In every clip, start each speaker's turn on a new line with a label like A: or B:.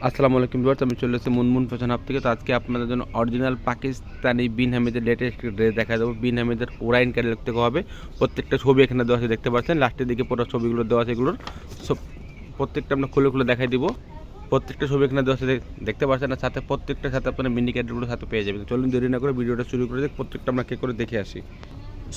A: আসসালামু আলাইকুম ভিউয়ার্স, আমি চলে এসেছি মুনমুন ফ্যাশন হাব থেকে। তো আজকে আপনাদের জন্য অরিজিনাল পাকিস্তানি বিন হামিদের লেটেস্ট ড্রেস দেখা দেবো। বিন হামিদের ওরাইন ক্যাটালগ থেকে হবে। প্রত্যেকটা ছবি এখানে দেওয়া আছে, দেখতে পাচ্ছেন। লাস্টের দিকে পুরো ছবিগুলো দেওয়া আছে, এগুলোর সব প্রত্যেকটা আমরা খুলে খুলে দেখাই দিব। প্রত্যেকটা ছবি এখানে দেওয়া আছে, দেখতে পাচ্ছেন। আর সাথে প্রত্যেকটার সাথে আপনার মিনি ক্যাটালগুলোর সাথে পেয়ে যাবেন। চলুন দেরি না করে ভিডিওটা শুরু করে দিই। প্রত্যেকটা আমরা কে করে দেখে আসি।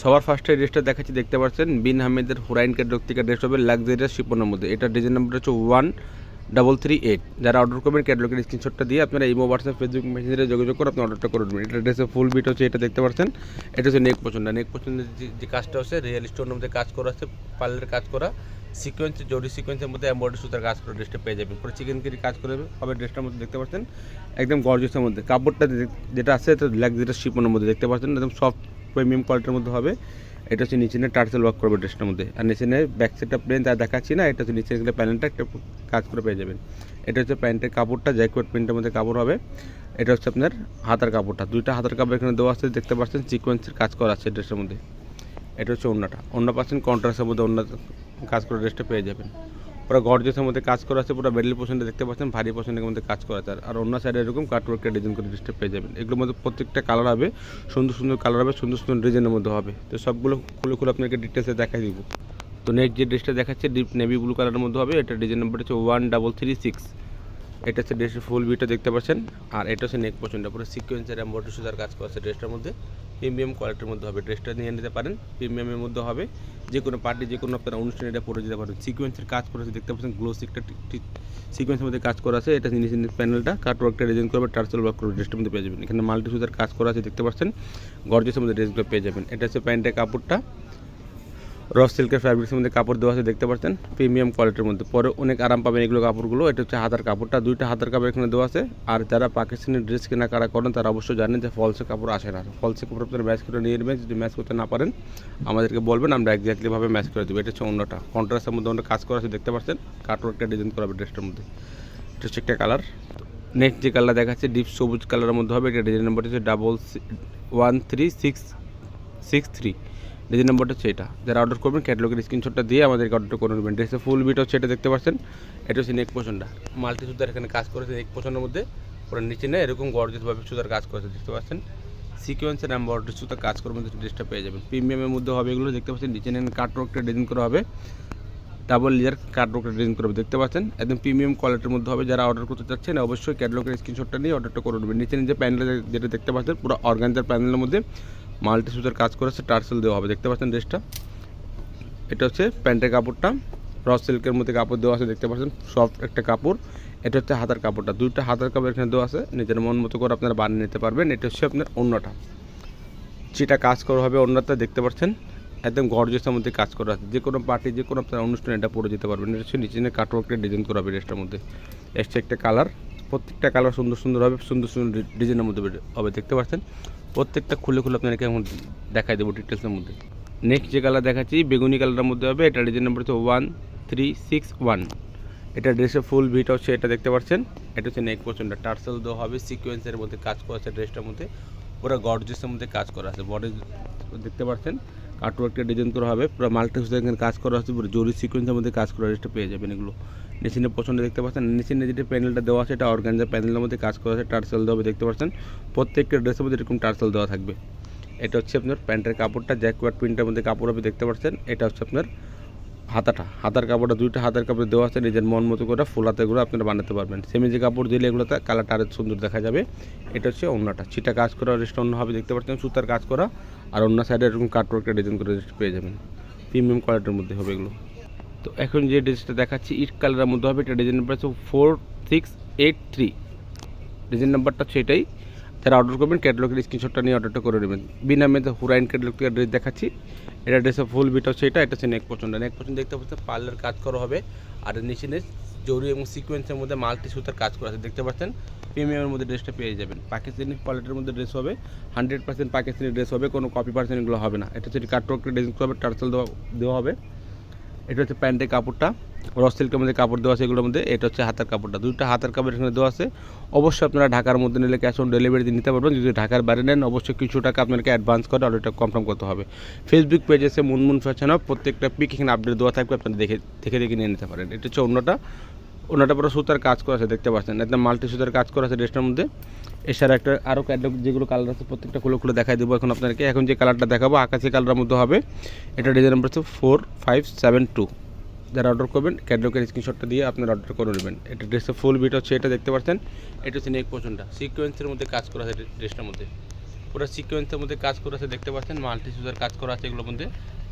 A: সবার ফার্স্টে ড্রেসটা দেখাচ্ছি, দেখতে পাচ্ছেন। বিন হামিদের হুরাইন ক্যাটালগ থেকে ড্রেস হবে লাক্সারিয়াস শিপনের মধ্যে। এটা ডিজাইন নাম্বার হচ্ছে 1338। যারা অর্ডার করবেন ক্যাটালগের স্ক্রিনশটটা দিয়ে আপনারা ইমো, হোয়াটসঅ্যাপ, ফেসবুক মেসেঞ্জারে যোগাযোগ করে আপনি অর্ডারটা করে দেবেন। এটা ড্রেসের ফুল বিট হচ্ছে, এটা দেখতে পাচ্ছেন। এটা হচ্ছে নেক পছন্দের যে কাজটা হচ্ছে রিয়েল স্টোনের মধ্যে কাজ করা আছে, পার্লের কাজ করা, সিকোয়েন্স জরি সিকোয়েন্সের মধ্যে এমব্রয়ডারি সুতার কাজ করে ড্রেসটা পেয়ে যাবেন। পুরো চিকেন কারি কাজ করে হবে ড্রেসটার মধ্যে, দেখতে পাচ্ছেন। একদম গর্জিয়াসের মধ্যে কাপড়টা যেটা আছে এটা লাক্সারিয়াস শিপনের মধ্যে, দেখতে পাচ্ছেন। একদম সফট প্রিমিয়াম কোয়ালিটির মধ্যে হবে। এটা হচ্ছে নিচে টার্সেল ওয়ার্ক করবে ড্রেসটার মধ্যে। আর নিচে ব্যাক সাইডটা প্লেন তা দেখাচ্ছি না। এটা হচ্ছে নিচে গেলে প্যানেলটা একটা কাজ করে পেয়ে যাবেন। এটা হচ্ছে প্যান্টের কাপড়টা, জ্যাকোয়েট প্রিন্টের মধ্যে কাপড় হবে। এটা হচ্ছে আপনার হাতার কাপড়টা, দুইটা হাতার কাপড় এখানে দেওয়া আছে, দেখতে পাচ্ছেন। সিকোয়েন্সের কাজ করা আছে ড্রেসের মধ্যে। এটা হচ্ছে ওড়নাটা, ওড়না পাচ্ছেন কন্ট্রাস্টের মধ্যে ওড়না কাজ করে ড্রেসটা পেয়ে যাবেন। পুরো গর্জিয়াসের মধ্যে কাজ করা আছে, পুরো বেডলি পোর্শনটা দেখতে পাচ্ছেন, ভারী পোর্শনের মধ্যে কাজ করা আছে। আর অন্য সাইডে এরকম কাটওয়ার্কের ডিজাইন করে ড্রেসটা পেয়ে যাবেন। এগুলোর মধ্যে প্রত্যেকটা কালার হবে, সুন্দর সুন্দর কালার হবে, সুন্দর সুন্দর ডিজাইনের মধ্যে হবে। তো সবগুলো খুলে খুলে আপনাকে ডিটেলসে দেখাই দিব। তো নেক্সট যে ড্রেসটা দেখাচ্ছে ডিপ নেভি ব্লু কালারের মধ্যে হবে। এটা ডিজাইন নাম্বার হচ্ছে 1336। এটা হচ্ছে ড্রেসের ফুল ভিউটা দেখতে পাচ্ছেন। আর এটা হচ্ছে নেক পোর্শনটা, পুরো সিকোয়েন্সের এমব্রয়ডারি সুতার কাজ করা আছে ড্রেসটার মধ্যে। প্রিমিয়াম কোয়ালিটির মধ্যে হবে, ড্রেসটা নিয়ে নিতে পারেন। প্রিমিয়ামের মধ্যে হবে, যে কোনো পার্টি, যে কোনো আপনারা অনুষ্ঠানে এটা পরে যেতে পারেন। সিকোয়েন্সের কাজ করেছে, দেখতে পাচ্ছেন। গ্লোসিকটা ঠিক সিকোয়েন্সের মধ্যে কাজ করা আছে। এটা নিচে প্যানেলটা কাটওয়ার্কটা ডিজাইন করবে, টার্সেল ওয়ার্ক করবে ড্রেসটার মধ্যে পেয়ে যাবেন। এখানে মাল্টি সুতার কাজ করা আছে, দেখতে পাচ্ছেন। গর্জিয়াসের মধ্যে ড্রেসগুলো পেয়ে যাবেন। এটা হচ্ছে প্যান্টের কাপড়টা, রস সিল্কের ফ্যাব্রিক্সের মধ্যে কাপড় দেওয়া আছে, দেখতে পাচ্ছেন। প্রিমিয়াম কোয়ালিটির মধ্যে পরে অনেক আরাম পাবেন এগুলো কাপড়গুলো। এটা হচ্ছে হাতার কাপড়টা, দুইটা হাতার কাপড় এখানে দেওয়া আছে। আর যারা পাকিস্তানি ড্রেস কেনাকাটা করেন তারা অবশ্যই জানেন যে ফলসের কাপড় আসে না। ফলসের কাপড় আপনারা ম্যাচ করে নিয়ে নেবেন। যদি ম্যাচ করতে না পারেন আমাদেরকে বলবেন, আমরা এক্স্যাক্টলিভাবে ম্যাচ করে দেবো। এটা হচ্ছে অন্যটা, কন্ট্রাস্টের মধ্যে অন্য কাজ করা আছে, দেখতে পাচ্ছেন। কাটওয়ার্কটা ডিজাইন করা হবে ড্রেসটার মধ্যে। এটা হচ্ছে একটা কালার। নেক্সট যে কালার দেখাচ্ছে ডিপ সবুজ কালারের মধ্যে হবে। এটা ডিজাইন নাম্বার হচ্ছে 13663। ডিজাইন নাম্বারটা হচ্ছে এটা। যারা অর্ডার করবেন ক্যাটালগের স্ক্রিনশটটা দিয়ে আমাদেরকে অর্ডার করে নেবেন। ড্রেসের ফুল বিট হচ্ছে, এটা দেখতে পাচ্ছেন। এটা হচ্ছে নেক পোর্শনটা, মাল্টি সুতার এখানে কাজ করেছে নেক পোর্শনের মধ্যে। পুরো নিচে না এরকম গর্জিয়াসভাবে সুতার কাজ করেছে, দেখতে পাচ্ছেন। সিকোয়েন্সের এমব্রয়ডারি সুতার কাজ করে মধ্যে ড্রেসটা পেয়ে যাবেন। প্রিমিয়ামের মধ্যে হবে এগুলো, দেখতে পাচ্ছেন। নিচে কাটওয়ার্কটা ডিজাইন করা হবে, ডাবল লেয়ার কাটওয়ার্কটা ডিজাইন করবে, দেখতে পাচ্ছেন। একদম প্রিমিয়াম কোয়ালিটির মধ্যে হবে। যারা অর্ডার করতে চাচ্ছেন অবশ্যই ক্যাটালগের স্ক্রিনশটটা নিয়ে অর্ডারটা করে নেবেন। নিচে যে প্যানেল যেটা দেখতে পাচ্ছেন, পুরো অর্গানজার প্যানেলের মধ্যে মাল্টি সুতার কাজ করেছে, টার্সেল দেওয়া হবে, দেখতে পাচ্ছেন ড্রেসটা। এটা হচ্ছে প্যান্টের কাপড়টা, রস সিল্কের মধ্যে কাপড় দেওয়া আছে, দেখতে পাচ্ছেন। সফট একটা কাপড়। এটা হচ্ছে হাতার কাপড়টা, দুইটা হাতার কাপড় এখানে দেওয়া আছে, নিজের মন মতো করে আপনারা বানিয়ে নিতে পারবেন। এটা হচ্ছে আপনার অন্যটা, যেটা কাজ করা হবে অন্যটা, দেখতে পাচ্ছেন। একদম গর্জিয়াসের মধ্যে কাজ করা আছে, যে কোনো পার্টি, যে কোনো আপনার অনুষ্ঠানে এটা পরে যেতে পারবেন। এটা হচ্ছে নিচে কাটওয়ার্কটা ডিজাইন করা হবে ড্রেসটার মধ্যে। এসছে একটা কালার, প্রত্যেকটা কালার সুন্দর সুন্দর হবে, সুন্দর সুন্দর ডিজাইনের মধ্যে হবে, দেখতে পাচ্ছেন। প্রত্যেকটা খুলে খুলে আপনাদেরকে এখন দেখাই দেবো ডিটেলসের মধ্যে। নেক্সট যে কালার দেখাচ্ছি বেগুনি কালারের মধ্যে হবে। এটা ডিজাইন নাম্বার হচ্ছে 1361। এটা ড্রেসের ফুল ভিট হচ্ছে, এটা দেখতে পাচ্ছেন। এটা হচ্ছে নেক পোর্শনটা, টার্সেল দেওয়া হবে, সিকোয়েন্সের মধ্যে কাজ করা আছে ড্রেসটার মধ্যে। পুরো গর্জিয়াসের মধ্যে কাজ করা আছে, বডি দেখতে পাচ্ছেন। কাটওয়ার্কটা ডিজাইন করা হবে, পুরো মাল্টি সুতার কাজ করা আছে, পুরো জরি সিকোয়েন্সের মধ্যে কাজ করা ড্রেসটা পেয়ে যাবেন। এগুলো নিচের পছন্দ, দেখতে পাচ্ছেন। নিচের যেটা প্যানেলটা দেওয়া আছে এটা অর্গানজার প্যানেলের মধ্যে কাজ করা আছে, টার্সেল দেওয়া হবে, দেখতে পাচ্ছেন। প্রত্যেকটা ড্রেসের মধ্যে এরকম টার্সেল দেওয়া থাকবে। এটা হচ্ছে আপনার প্যান্টের কাপড়টা, জ্যাকওয়ার্ড প্রিন্টের মধ্যে কাপড় হবে, দেখতে পাচ্ছেন। এটা হচ্ছে আপনার হাতার কাপড়টা, দুইটা হাতার কাপড় দেওয়া আছে, নিজের মন মতো করে ফুল হাতেগুলো আপনারা বানাতে পারবেন। সেমি যে কাপড় দিলে এগুলোতে কালারটা আরও সুন্দর দেখা যাবে। এটা হচ্ছে অন্যটা, ছিটা কাজ করা রেস্ট অন্য হবে, দেখতে পাচ্ছেন। সুতার কাজ করা, আর অন্য সাইডে এরকম কাটওয়ার্কটা ডিজাইন করে পেয়ে যাবেন। প্রিমিয়াম কোয়ালিটির মধ্যে হবে এগুলো। তো এখন যে ড্রেসটা দেখাচ্ছি ইট কালারের মধ্যে হবে। এটা ডিজাইন নাম্বার হচ্ছে 4683। ডিজাইন নাম্বারটা হচ্ছে এটাই। যারা অর্ডার করবেন ক্যাটালগের স্ক্রিনশটটা নিয়ে অর্ডারটা করে নেবেন। বিনামে হুরাইন ক্যাটালগ থেকে ড্রেস দেখাচ্ছি। এটা ড্রেসের ফুল বিট হচ্ছে, এটা হচ্ছে নেক পছন্দ। নেক পছন্দ দেখতে পাচ্ছেন, পার্লার কাজ করা হবে। আর নিচে জরি এবং সিকোয়েন্সের মধ্যে মাল্টি সুতার কাজ করা আছে, দেখতে পাচ্ছেন। প্রিমিয়ামের মধ্যে ড্রেসটা পেয়ে যাবেন। পাকিস্তানি কোয়ালিটির মধ্যে ড্রেস হবে, 100% পাকিস্তানি ড্রেস হবে, কোনো কপি পার্সেন্ট এগুলো হবে না। এটা হচ্ছে কাটওয়ার্কের ডিজাইন হবে, টার্সেল দেওয়া হবে। এটা হচ্ছে প্যান্টের কাপড়টা, রস সিল্কের মধ্যে কাপড় দেওয়া আছে এগুলোর মধ্যে। এটা হচ্ছে হাতার কাপড়টা, দুইটা হাতার কাপড় এখানে দেওয়া আছে। অবশ্যই আপনারা ঢাকার মধ্যে নিলে ক্যাশ অন ডেলিভারি দিয়ে নিতে পারবেন। যদি ঢাকার বাইরে নেন অবশ্যই কিছু টাকা আপনাকে অ্যাডভান্স করে অর্ডারটা কনফার্ম করতে হবে। ফেসবুক পেজ আছে মুনমুন ফ্যাশন হাব, প্রত্যেকটা পিক এখানে আপডেট দেওয়া থাকবে, আপনারা দেখে নিয়ে নিতে পারেন। এটা হচ্ছে অন্যটা, ওনাটা পুরো সুতার কাজ করা আছে দেখতে পাচ্ছেন, একদম মাল্টি সুতার কাজ করা আছে ড্রেসটার মধ্যে। এছাড়া একটা আরও ক্যাটালগ যেগুলো কালার আছে প্রত্যেকটা খুলে দেখাই দেবো এখন আপনাদেরকে। এখন যে কালারটা দেখাবো আকাশি কালারের মধ্যে হবে, এটা ডিজাইন নাম্বার হচ্ছে 4572। যারা অর্ডার করবেন ক্যাটালগের স্ক্রিনশটটা দিয়ে আপনারা অর্ডার করে নেবেন। এটা ড্রেসের ফুল বিট হচ্ছে, এটা দেখতে পাচ্ছেন। এটা হচ্ছে নেক পোর্শনটা সিকোয়েন্সের মধ্যে কাজ করা আছে ড্রেসটার মধ্যে, পুরো সিকোয়েন্সের মধ্যে কাজ করা আছে দেখতে পাচ্ছেন। মাল্টি সুতার কাজ করা আছে, এগুলোর মধ্যে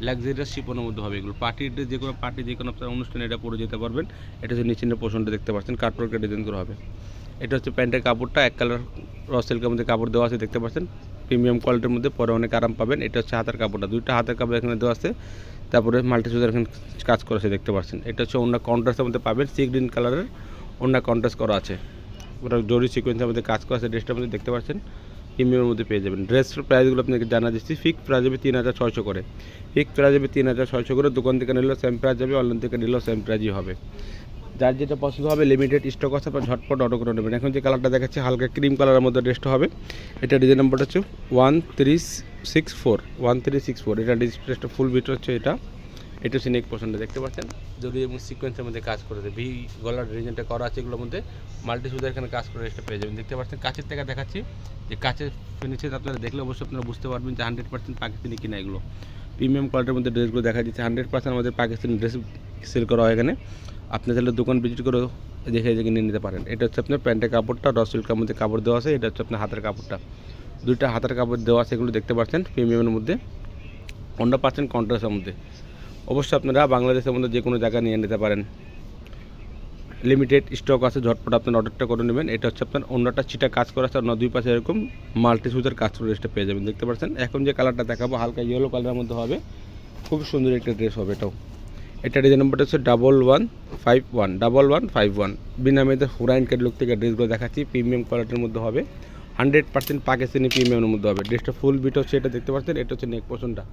A: লাক্সারিয়াস শিপনের মধ্যে হবে এগুলো। পার্টির ড্রেস, যে কোনো পার্টি, যে কোনো আপনার অনুষ্ঠানে এটা পরে যেতে পারবেন। এটা হচ্ছে নিচের পোর্শনটা দেখতে পাচ্ছেন, কাটওয়ার্কের ডিজাইন করা হবে। এটা হচ্ছে প্যান্টের কাপড়টা, এক কালার র সিল্কের মধ্যে কাপড় দেওয়া আছে দেখতে পাচ্ছেন, প্রিমিয়াম কোয়ালিটির মধ্যে, পরে অনেক আরাম পাবেন। এটা হচ্ছে হাতের কাপড়টা, দুইটা হাতের কাপড় এখানে দেওয়া আছে। তারপরে মাল্টি সুতার এখানে কাজ করা আছে দেখতে পাচ্ছেন। এটা হচ্ছে অন্য কন্ট্রাস্টের মধ্যে পাবেন, সি গ্রিন কালারের অন্য কন্ট্রাস্ট করা আছে, ওটা জরি সিকোয়েন্সের মধ্যে কাজ করা আছে ড্রেসটার মধ্যে দেখতে পাচ্ছেন। প্রিমিয়ামের মধ্যে পেয়ে যাবেন। ড্রেসের প্রাইসগুলো আপনাকে জানা দিচ্ছি। ফিক্স প্রাইস যাবে 3600 করে, ফিক্স প্রাইস যাবে 3600 করে। দোকান থেকে নিলেও সেম প্রাইস যাবে, অনলাইন থেকে নিলেও সেম প্রাইসই হবে। যার যেটা পছন্দ হবে লিমিটেড স্টক আছে, আপনার ঝটপট অর্ডার করে নেবেন। এখন যে কালারটা দেখাচ্ছি হালকা ক্রিম কালারের মধ্যে ড্রেসটা হবে। এটা ডিজাইন নাম্বারটা হচ্ছে 1364। এটা ড্রেসটা ফুল বিট হচ্ছে এটা। এটা হচ্ছে নেক পোর্শনটা দেখতে পাচ্ছেন, যদি এবং সিকোয়েন্সের মধ্যে কাজ করেছে, ভি গলার ডিজাইনটা করা আছে, এগুলোর মধ্যে মাল্টি সুতার এখানে কাজ করে ড্রেসটা পেয়ে যাবেন। দেখতে পাচ্ছেন কাছের থেকে দেখাচ্ছি, যে কাছের ফিনিশিং আপনারা দেখলে অবশ্যই আপনারা বুঝতে পারবেন যে 100% পাকিস্তানি কিনা এগুলো। প্রিমিয়াম কোয়ালিটির মধ্যে ড্রেসগুলো দেখা যাচ্ছে, 100% আমাদের পাকিস্তানি ড্রেস সেল করা হয় এখানে। আপনি তাহলে দোকান ভিজিট করে দেখে নিয়ে নিতে পারেন। এটা হচ্ছে আপনার প্যান্টের কাপড়টা, র সিল্কের মধ্যে কাপড় দেওয়া আছে। এটা হচ্ছে আপনার হাতের কাপড়টা, দুইটা হাতের কাপড় দেওয়া আছে, এগুলো দেখতে পাচ্ছেন প্রিমিয়ামের মধ্যে, 100% কন্ট্রাস্টের মধ্যে। অবশ্যই আপনারা বাংলাদেশের মধ্যে যে কোনো জায়গায় নিয়ে নিতে পারেন, লিমিটেড স্টক আছে, ঝটপট আপনার অর্ডারটা করে নেবেন। এটা হচ্ছে আপনার অন্যটা চিটা কাজ করা আছে, অন্য দুই পাশে এরকম মাল্টি সুতার কাজ করে ড্রেসটা পেয়ে যাবেন দেখতে পাচ্ছেন। এখন যে কালারটা দেখাবো হালকা ইয়েলো কালারের মধ্যে হবে, খুব সুন্দর একটা ড্রেস হবে এটাও। এটা ডিজাইন নাম্বারটা হচ্ছে 1151 বিনামেদের হুরাইন ক্যাটালগ থেকে ড্রেসগুলো দেখাচ্ছি। প্রিমিয়াম কোয়ালিটির মধ্যে হবে, 100% পাকিস্তানি প্রিমিয়ামের মধ্যে হবে। ড্রেসটা ফুল বিট হচ্ছে, এটা দেখতে পাচ্ছেন। এটা হচ্ছে নেক পোর্শনটা,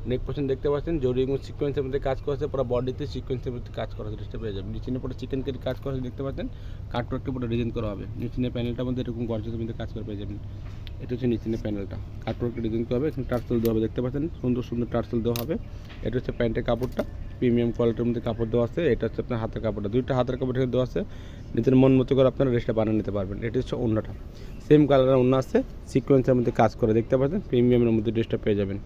A: নেক পোর্শন দেখতে পাচ্ছেন, জরি এবং সিকোয়েন্সের মধ্যে কাজ করা আছে, পুরো বডিতে সিকোয়েন্সের মধ্যে কাজ করা আছে ড্রেসটা পেয়ে যাবেন। নিচে পুরো চিকেন কারি কাজ করা আছে দেখতে পাচ্ছেন, কাটওয়ার্কটা পুরো ডিজাইন করা হবে। নিচে প্যানেলটার মধ্যে এরকম গর্জেসের মধ্যে কাজ করে পেয়ে যাবেন। এটা হচ্ছে নিচে প্যানেলটা, কাটওয়ার্কটা ডিজাইন করা হবে, এখানে টার্সেল দেওয়া হবে দেখতে পাচ্ছেন, সুন্দর সুন্দর টার্সেল দেওয়া হবে। এটা হচ্ছে প্যান্টের কাপড়টা, প্রিমিয়াম কোয়ালিটির মধ্যে কাপড় দেওয়া আছে। এটা হচ্ছে আপনার হাতের কাপড়টা, দুইটা হাতের কাপড় এখানে দেওয়া আছে, নিজের মন মতো করে আপনারা ড্রেসটা বানিয়ে নিতে পারবেন। এটা হচ্ছে অন্যটা, সেম কালারের অন্য আছে, সিকোয়েন্সের মধ্যে কাজ করে দেখতে পাচ্ছেন, প্রিমিয়ামের মধ্যে ড্রেসটা পেয়ে যাবেন।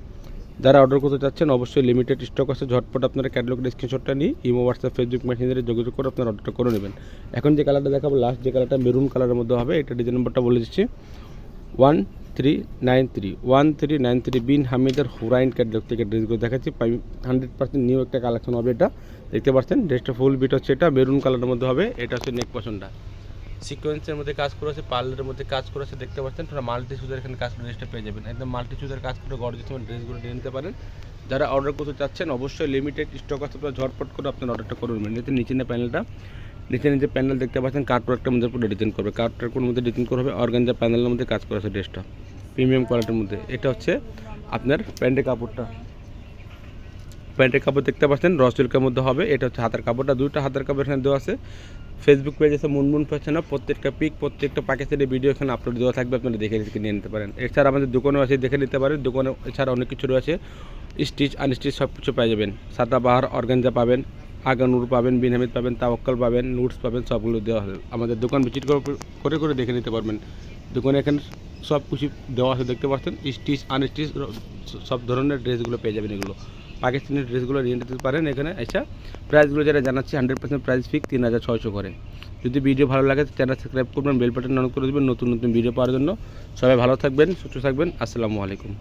A: যারা অর্ডার করতে চাচ্ছেন অবশ্যই লিমিটেড স্টক আছে, ঝটপট আপনারা ক্যাটালগের স্ক্রিনশটটা নিয়ে ইমো, হোয়াটসঅ্যাপ, ফেসবুক মেসেঞ্জারে যোগাযোগ করে আপনারা অর্ডারটা করে নেবেন। এখন যে কালারটা দেখাবো লাস্ট, যে কালারটা মেরুন কালারের মধ্যে হবে, এটা ডিজাইন নাম্বারটা বলে দিচ্ছি 1393 বিন হামিদের হুরাইন ক্যাটালগ থেকে ড্রেসগুলো দেখাচ্ছি। 100% নিউ একটা কালেকশন হবে এটা দেখতে পাচ্ছেন। ড্রেসটা ফুল বিট হচ্ছে, এটা মেরুন কালারের মধ্যে হবে। এটা হচ্ছে নেক পোর্শনটা, সিকোয়েন্সের মধ্যে কাজ করা আছে, পার্লের মধ্যে কাজ করা আছে দেখতে পাচ্ছেন। পুরো মাল্টি সুতার এখানে কাজ করে ড্রেসটা পেয়ে যাবেন, একদম মাল্টি সুতার কাজ করে গর্জিয়াস ড্রেসগুলো নিয়ে নিতে পারেন। যারা অর্ডার করতে চাচ্ছেন অবশ্যই লিমিটেড স্টক আছে, আপনারা ঝটপট করে আপনার অর্ডারটা করে নেবেন। এতে নিচে প্যানেলটা, নিচে প্যানেল দেখতে পাচ্ছেন, কাটওয়ার্কটার মধ্যে পুরো ডিজাইন করবে, কাটওয়ার্কের মধ্যে ডিজাইন করা হবে, অর্গানজা প্যানেলের মধ্যে কাজ করা আছে ড্রেসটা প্রিমিয়াম কোয়ালিটির মধ্যে। এটা হচ্ছে আপনার প্যান্টের কাপড়টা, প্যান্টের কাপড় দেখতে পাচ্ছেন র সিল্কের মধ্যে হবে। এটা হচ্ছে হাতের কাপড়টা, দুইটা হাতের কাপড় এখানে দেওয়া আছে। ফেসবুক পেজ আছে মুনমুন ফ্যাশন, প্রত্যেকটা পিক, প্রত্যেকটা পাকিস্তানি ভিডিও এখানে আপলোড দেওয়া থাকবে, আপনারা দেখে নিয়ে নিতে পারেন। এছাড়া আমাদের দোকানেও আছে, দেখে নিতে পারেন। দোকানে এছাড়া অনেক কিছু রয়েছে, স্টিচ আনস্টিচ সব কিছু পেয়ে যাবেন। সাদাবাহার অর্গানজা পাবেন, আগানুর পাবেন, বিনহামিদ পাবেন, তাওয়াক্কাল পাবেন, নুটস পাবেন, সবগুলো দেওয়া হবে। আমাদের দোকান ভিজিট করে দেখে নিতে পারবেন। দোকানে এখানে সব কিছু দেওয়া আছে দেখতে পাচ্ছেন, স্টিচ আনস্টিচ সব ধরনের ড্রেসগুলো পেয়ে যাবেন। এগুলো পাকিস্তানি ড্রেসগুলো নিয়ে নিতে পারেন এখানে। আচ্ছা, প্রাইসগুলো যেটা জানাচ্ছি 100% প্রাইস ফিক্স 3600 করে। যদি ভিডিও ভালো লাগে চ্যানেল সাবস্ক্রাইব করবেন, বেল বাটন অন করে দেবেন নতুন নতুন ভিডিও পাওয়ার জন্য। সবাই ভালো থাকবেন, সুস্থ থাকবেন, আসসালামু আলাইকুম।